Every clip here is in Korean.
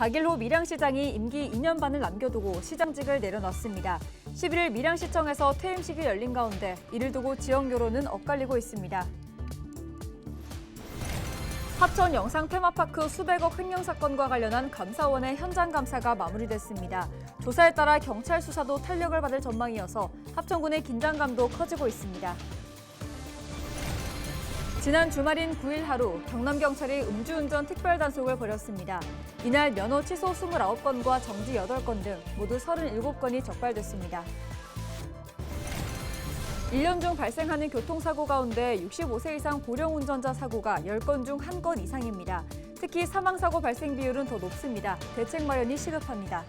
박일호 밀양시장이 임기 2년 반을 남겨두고 시장직을 내려놨습니다. 11일 밀양시청에서 퇴임식이 열린 가운데 이를 두고 지역 여론은 엇갈리고 있습니다. 합천 영상 테마파크 수백억 횡령 사건과 관련한 감사원의 현장 감사가 마무리됐습니다. 조사에 따라 경찰 수사도 탄력을 받을 전망이어서 합천군의 긴장감도 커지고 있습니다. 지난 주말인 9일 하루 경남경찰이 음주운전 특별단속을 벌였습니다. 이날 면허 취소 29건과 정지 8건 등 모두 37건이 적발됐습니다. 1년 중 발생하는 교통사고 가운데 65세 이상 고령 운전자 사고가 10건 중 1건 이상입니다. 특히 사망사고 발생 비율은 더 높습니다. 대책 마련이 시급합니다.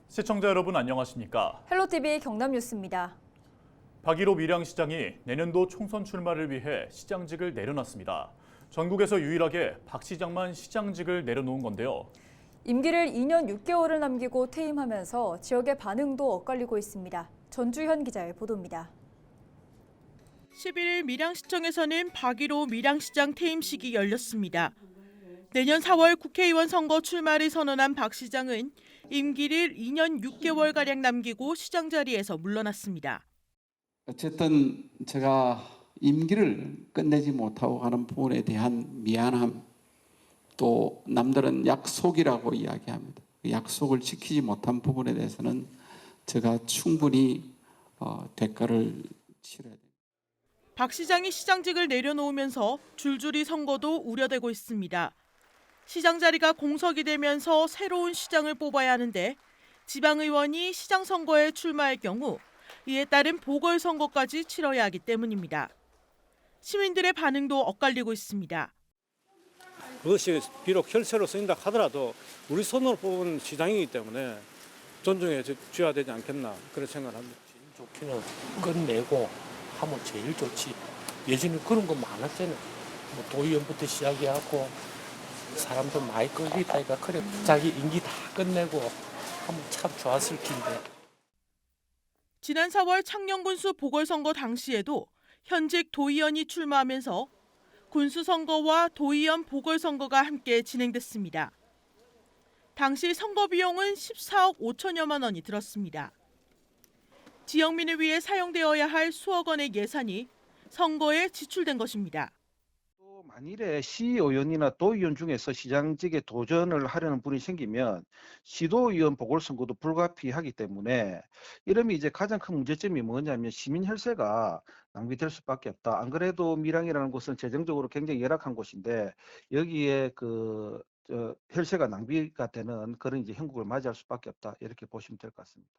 시청자 여러분 안녕하십니까? 헬로티비 경남뉴스입니다. 박일호 밀양시장이 내년도 총선 출마를 위해 시장직을 내려놨습니다. 전국에서 유일하게 박 시장만 시장직을 내려놓은 건데요. 임기를 2년 6개월을 남기고 퇴임하면서 지역의 반응도 엇갈리고 있습니다. 전주현 기자의 보도입니다. 11일 밀양시청에서는 박일호 밀양시장 퇴임식이 열렸습니다. 내년 4월 국회의원 선거 출마를 선언한 박 시장은 임기를 2년 6개월가량 남기고 시장 자리에서 물러났습니다. 어쨌든 제가 임기를 끝내지 못하고 가는 부분에 대한 미안함, 또 남들은 약속이라고 이야기합니다. 그 약속을 지키지 못한 부분에 대해서는 제가 충분히 대가를 치러야 됩니다. 박 시장이 시장직을 내려놓으면서 줄줄이 선거도 우려되고 있습니다. 시장 자리가 공석이 되면서 새로운 시장을 뽑아야 하는데 지방의원이 시장 선거에 출마할 경우 이에 따른 보궐선거까지 치러야 하기 때문입니다. 시민들의 반응도 엇갈리고 있습니다. 그것이 비록 혈세로 쓰인다 하더라도 우리 손으로 뽑은 시장이기 때문에 존중해 줘야 되지 않겠나 그런 생각을 합니다. 좋기는 끝내고 하면 제일 좋지. 예전에 그런 거 많았잖아요. 뭐 도의원부터 시작해갖고 사람도 많이 끌리다니까 그래 자기 임기 다 끝내고 하면 참 좋았을 텐데. 지난 4월 창녕군수 보궐선거 당시에도 현직 도의원이 출마하면서 군수선거와 도의원 보궐선거가 함께 진행됐습니다. 당시 선거 비용은 14억 5천여만 원이 들었습니다. 지역민을 위해 사용되어야 할 수억 원의 예산이 선거에 지출된 것입니다. 또 만일에 시의원이나 도의원 중에서 시장직에 도전을 하려는 분이 생기면 시도의원 보궐선거도 불가피하기 때문에 이러면 이제 가장 큰 문제점이 뭐냐면 시민 혈세가 낭비될 수밖에 없다. 안 그래도 밀양이라는 곳은 재정적으로 굉장히 열악한 곳인데 여기에 혈세가 낭비가 되는 그런 이제 형국을 맞이할 수밖에 없다. 이렇게 보시면 될 것 같습니다.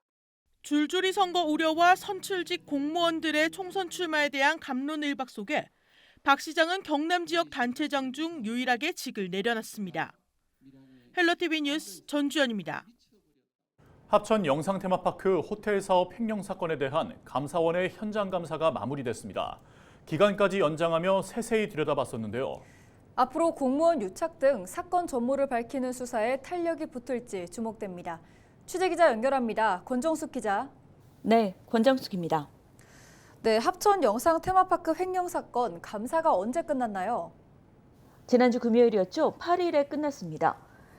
줄줄이 선거 우려와 선출직 공무원들의 총선 출마에 대한 갑론을박 속에 박 시장은 경남 지역 단체장 중 유일하게 직을 내려놨습니다. 헬로티비 뉴스 전주현입니다. 합천 영상 테마파크 호텔 사업 횡령 사건에 대한 감사원의 현장 감사가 마무리됐습니다. 기간까지 연장하며 세세히 들여다봤었는데요. 앞으로 공무원 유착 등 사건 전모를 밝히는 수사에 탄력이 붙을지 주목됩니다. 취재기자 연결합니다. 권정숙 기자. 네, 권정숙입니다. 네, 합천 영상 테마파크 횡령 사건 감사가 언제 끝났나요? 지난주 금요일이었죠. 8일에 끝났습니다.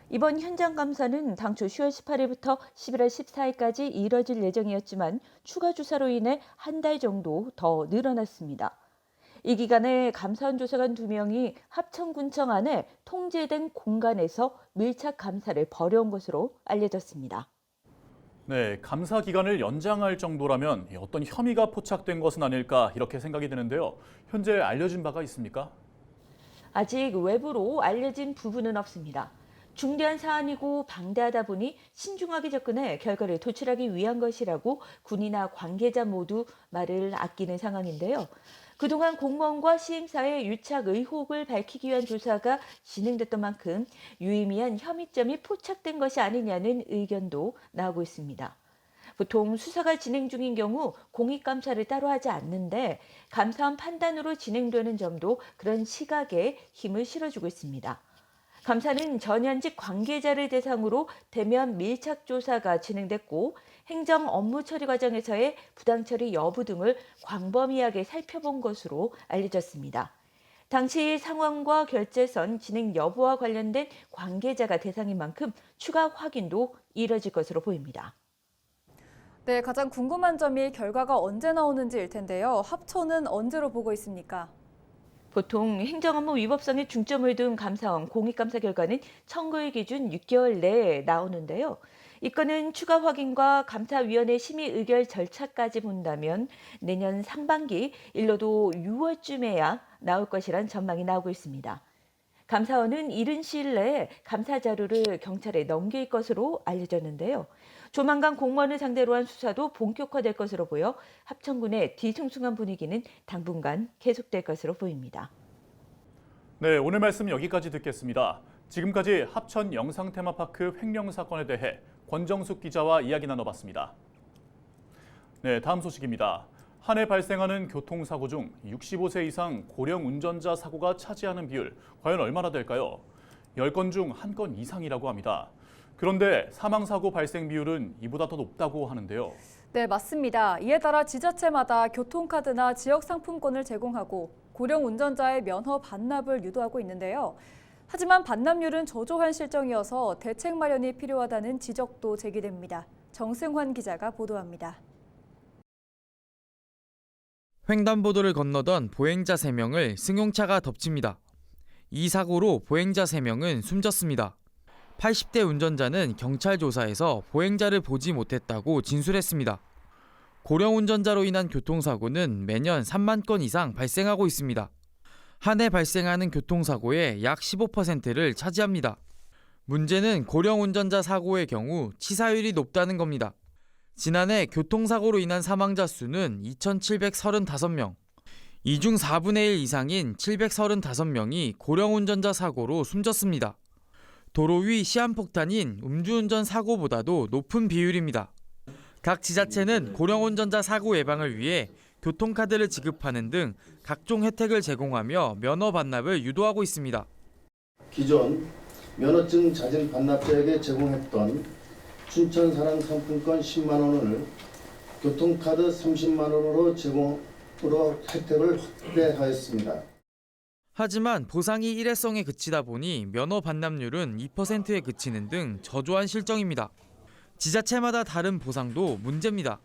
이번 현장 감사는 당초 10월 18일부터 11월 14일까지 이뤄질 예정이었지만 추가 주사로 인해 한 달 정도 더 늘어났습니다. 이 기간에 감사원 조사관 2명이 합천군청 안에 통제된 공간에서 밀착 감사를 벌여온 것으로 알려졌습니다. 네, 감사 기간을 연장할 정도라면 어떤 혐의가 포착된 것은 아닐까 이렇게 생각이 드는데요. 현재 알려진 바가 있습니까? 아직 외부로 알려진 부분은 없습니다. 중대한 사안이고 방대하다 보니 신중하게 접근해 결과를 도출하기 위한 것이라고 군이나 관계자 모두 말을 아끼는 상황인데요. 그동안 공무원과 시행사의 유착 의혹을 밝히기 위한 조사가 진행됐던 만큼 유의미한 혐의점이 포착된 것이 아니냐는 의견도 나오고 있습니다. 보통 수사가 진행 중인 경우 공익감사를 따로 하지 않는데 감사원 판단으로 진행되는 점도 그런 시각에 힘을 실어주고 있습니다. 감사는 전현직 관계자를 대상으로 대면 밀착 조사가 진행됐고 행정 업무 처리 과정에서의 부당 처리 여부 등을 광범위하게 살펴본 것으로 알려졌습니다. 당시 상황과 결재선 진행 여부와 관련된 관계자가 대상인 만큼 추가 확인도 이뤄질 것으로 보입니다. 네, 가장 궁금한 점이 결과가 언제 나오는지일 텐데요. 합천은 언제로 보고 있습니까? 보통 행정업무 위법성에 중점을 둔 감사원 공익감사 결과는 청구일 기준 6개월 내에 나오는데요. 이 건은 추가 확인과 감사위원회 심의 의결 절차까지 본다면 내년 상반기, 일로도 6월쯤에야 나올 것이란 전망이 나오고 있습니다. 감사원은 이른 시일 내에 감사 자료를 경찰에 넘길 것으로 알려졌는데요. 조만간 공무원을 상대로 한 수사도 본격화될 것으로 보여 합천군의 뒤숭숭한 분위기는 당분간 계속될 것으로 보입니다. 네, 오늘 말씀 여기까지 듣겠습니다. 지금까지 합천 영상 테마파크 횡령 사건에 대해 권정숙 기자와 이야기 나눠봤습니다. 네, 다음 소식입니다. 한 해 발생하는 교통사고 중 65세 이상 고령 운전자 사고가 차지하는 비율 과연 얼마나 될까요? 10건 중 1건 이상이라고 합니다. 그런데 사망사고 발생 비율은 이보다 더 높다고 하는데요. 네, 맞습니다. 이에 따라 지자체마다 교통카드나 지역상품권을 제공하고 고령 운전자의 면허 반납을 유도하고 있는데요. 하지만 반납률은 저조한 실정이어서 대책 마련이 필요하다는 지적도 제기됩니다. 정승환 기자가 보도합니다. 횡단보도를 건너던 보행자 3명을 승용차가 덮칩니다. 이 사고로 보행자 3명은 숨졌습니다. 80대 운전자는 경찰 조사에서 보행자를 보지 못했다고 진술했습니다. 고령 운전자로 인한 교통사고는 매년 3만 건 이상 발생하고 있습니다. 한 해 발생하는 교통사고의 약 15%를 차지합니다. 문제는 고령 운전자 사고의 경우 치사율이 높다는 겁니다. 지난해 교통사고로 인한 사망자 수는 2,735명. 이 중 4분의 1 이상인 735명이 고령 운전자 사고로 숨졌습니다. 도로 위 시한폭탄인 음주운전 사고보다도 높은 비율입니다. 각 지자체는 고령 운전자 사고 예방을 위해 교통카드를 지급하는 등 각종 혜택을 제공하며 면허 반납을 유도하고 있습니다. 기존 면허증 자진 반납자에게 제공했던 춘천사랑 상품권 10만 원을 교통카드 30만 원으로 제공으로 혜택을 확대하였습니다. 하지만 보상이 일회성에 그치다 보니 면허 반납률은 2%에 그치는 등 저조한 실정입니다. 지자체마다 다른 보상도 문제입니다.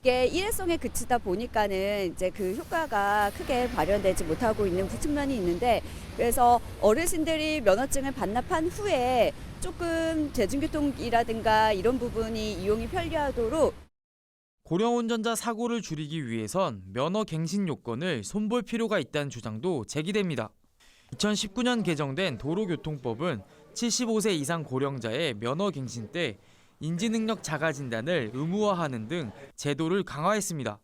이게 일회성에 그치다 보니까는 이제 그 효과가 크게 발현되지 못하고 있는 측면이 있는데, 그래서 어르신들이 면허증을 반납한 후에 조금 대중교통이라든가 이런 부분이 이용이 편리하도록 고령 운전자 사고를 줄이기 위해선 면허 갱신 요건을 손볼 필요가 있다는 주장도 제기됩니다. 2019년 개정된 도로교통법은 75세 이상 고령자의 면허 갱신 때 인지능력 자가 진단을 의무화하는 등 제도를 강화했습니다.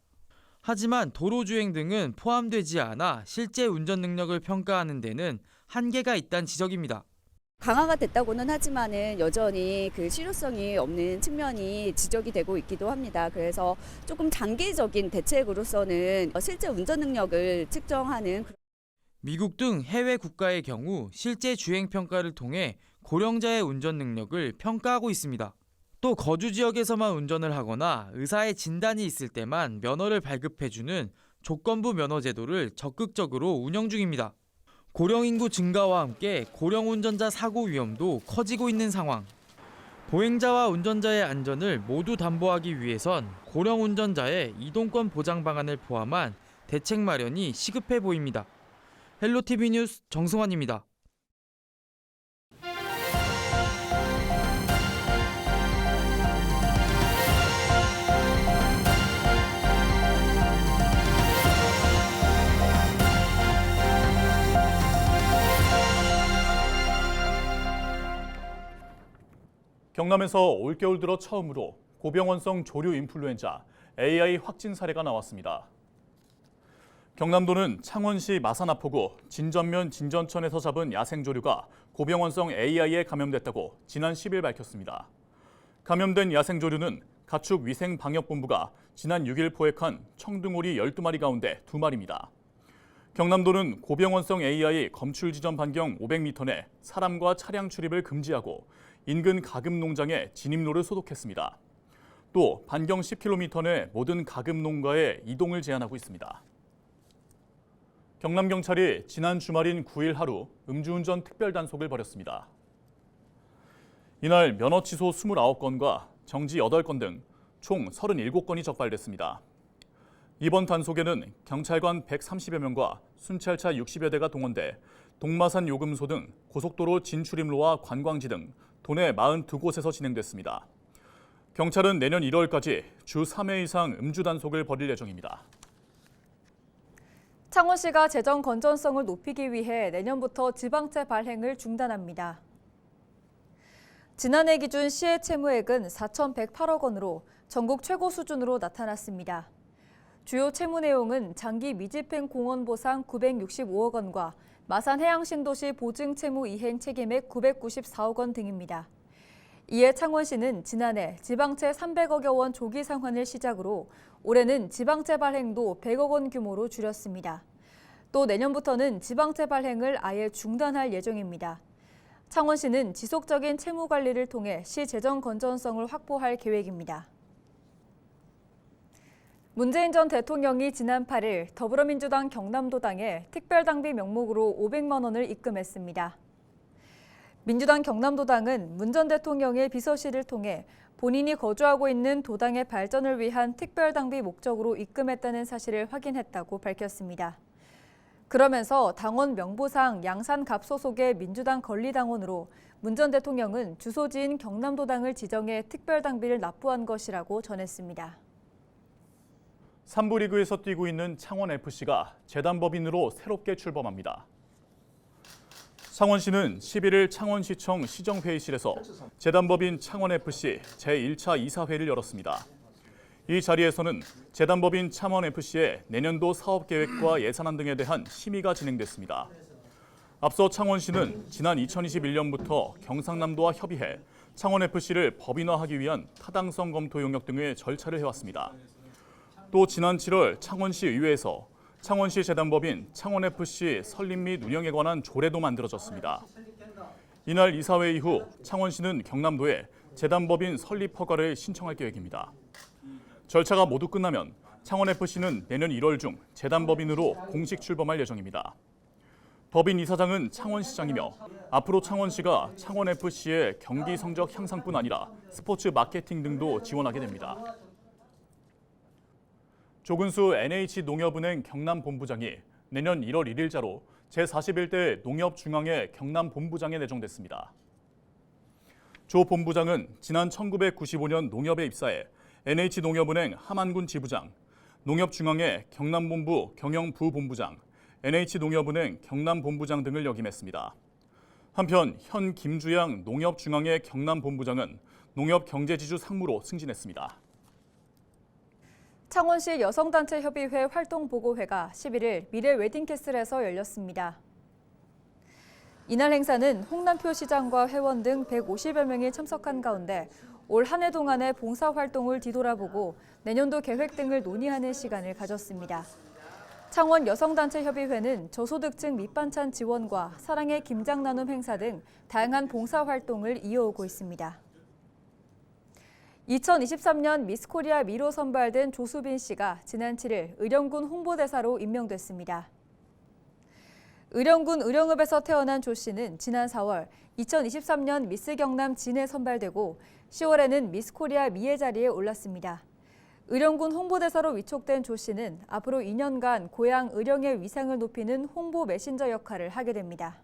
하지만 도로주행 등은 포함되지 않아 실제 운전 능력을 평가하는 데는 한계가 있다는 지적입니다. 강화가 됐다고는 하지만은 여전히 그 실효성이 없는 측면이 지적이 되고 있기도 합니다. 그래서 조금 장기적인 대책으로서는 실제 운전 능력을 측정하는 미국 등 해외 국가의 경우 실제 주행 평가를 통해 고령자의 운전 능력을 평가하고 있습니다. 또 거주 지역에서만 운전을 하거나 의사의 진단이 있을 때만 면허를 발급해주는 조건부 면허 제도를 적극적으로 운영 중입니다. 고령 인구 증가와 함께 고령 운전자 사고 위험도 커지고 있는 상황. 보행자와 운전자의 안전을 모두 담보하기 위해선 고령 운전자의 이동권 보장 방안을 포함한 대책 마련이 시급해 보입니다. 헬로티비 뉴스 정승환입니다. 경남에서 올겨울 들어 처음으로 고병원성 조류 인플루엔자 AI 확진 사례가 나왔습니다. 경남도는 창원시 마산아포구 진전면 진전천에서 잡은 야생조류가 고병원성 AI에 감염됐다고 지난 10일 밝혔습니다. 감염된 야생조류는 가축위생방역본부가 지난 6일 포획한 청둥오리 12마리 가운데 2마리입니다. 경남도는 고병원성 AI 검출 지점 반경 500m 내 사람과 차량 출입을 금지하고 인근 가금 농장의 진입로를 소독했습니다. 또 반경 10km 내 모든 가금 농가의 이동을 제한하고 있습니다. 경남경찰이 지난 주말인 9일 하루 음주운전 특별단속을 벌였습니다. 이날 면허 취소 29건과 정지 8건 등 총 37건이 적발됐습니다. 이번 단속에는 경찰관 130여 명과 순찰차 60여 대가 동원돼 동마산 요금소 등 고속도로 진출입로와 관광지 등 도내 42곳에서 진행됐습니다. 경찰은 내년 1월까지 주 3회 이상 음주 단속을 벌일 예정입니다. 창원시가 재정 건전성을 높이기 위해 내년부터 지방채 발행을 중단합니다. 지난해 기준 시의 채무액은 4,108억 원으로 전국 최고 수준으로 나타났습니다. 주요 채무 내용은 장기 미집행 공원 보상 965억 원과 마산 해양신도시 보증 채무 이행 책임액 994억 원 등입니다. 이에 창원시는 지난해 지방채 300억여 원 조기 상환을 시작으로 올해는 지방채 발행도 100억 원 규모로 줄였습니다. 또 내년부터는 지방채 발행을 아예 중단할 예정입니다. 창원시는 지속적인 채무 관리를 통해 시 재정 건전성을 확보할 계획입니다. 문재인 전 대통령이 지난 8일 더불어민주당 경남도당에 특별당비 명목으로 500만 원을 입금했습니다. 민주당 경남도당은 문 전 대통령의 비서실을 통해 본인이 거주하고 있는 도당의 발전을 위한 특별당비 목적으로 입금했다는 사실을 확인했다고 밝혔습니다. 그러면서 당원 명부상 양산갑 소속의 민주당 권리당원으로 문 전 대통령은 주소지인 경남도당을 지정해 특별당비를 납부한 것이라고 전했습니다. 3부 리그에서 뛰고 있는 창원FC가 재단법인으로 새롭게 출범합니다. 창원시는 11일 창원시청 시정회의실에서 재단법인 창원FC 제1차 이사회를 열었습니다. 이 자리에서는 재단법인 창원FC의 내년도 사업계획과 예산안 등에 대한 심의가 진행됐습니다. 앞서 창원시는 지난 2021년부터 경상남도와 협의해 창원FC를 법인화하기 위한 타당성 검토 용역 등의 절차를 해왔습니다. 또 지난 7월 창원시 의회에서 창원시 재단법인 창원FC 설립 및 운영에 관한 조례도 만들어졌습니다. 이날 이사회 이후 창원시는 경남도에 재단법인 설립 허가를 신청할 계획입니다. 절차가 모두 끝나면 창원FC는 내년 1월 중 재단법인으로 공식 출범할 예정입니다. 법인 이사장은 창원시장이며 앞으로 창원시가 창원FC의 경기 성적 향상뿐 아니라 스포츠 마케팅 등도 지원하게 됩니다. 조근수 NH농협은행 경남본부장이 내년 1월 1일자로 제41대 농협중앙회 경남본부장에 내정됐습니다. 조 본부장은 지난 1995년 농협에 입사해 NH농협은행 함안군 지부장, 농협중앙회 경남본부 경영부본부장, NH농협은행 경남본부장 등을 역임했습니다. 한편 현 김주양 농협중앙회 경남본부장은 농협경제지주 상무로 승진했습니다. 창원시 여성단체협의회 활동보고회가 11일 미래 웨딩캐슬에서 열렸습니다. 이날 행사는 홍남표 시장과 회원 등 150여 명이 참석한 가운데 올 한 해 동안의 봉사활동을 뒤돌아보고 내년도 계획 등을 논의하는 시간을 가졌습니다. 창원 여성단체협의회는 저소득층 밑반찬 지원과 사랑의 김장 나눔 행사 등 다양한 봉사활동을 이어오고 있습니다. 2023년 미스코리아 미로 선발된 조수빈 씨가 지난 7일 의령군 홍보대사로 임명됐습니다. 의령군 의령읍에서 태어난 조 씨는 지난 4월 2023년 미스 경남 진에 선발되고 10월에는 미스코리아 미의 자리에 올랐습니다. 의령군 홍보대사로 위촉된 조 씨는 앞으로 2년간 고향 의령의 위상을 높이는 홍보 메신저 역할을 하게 됩니다.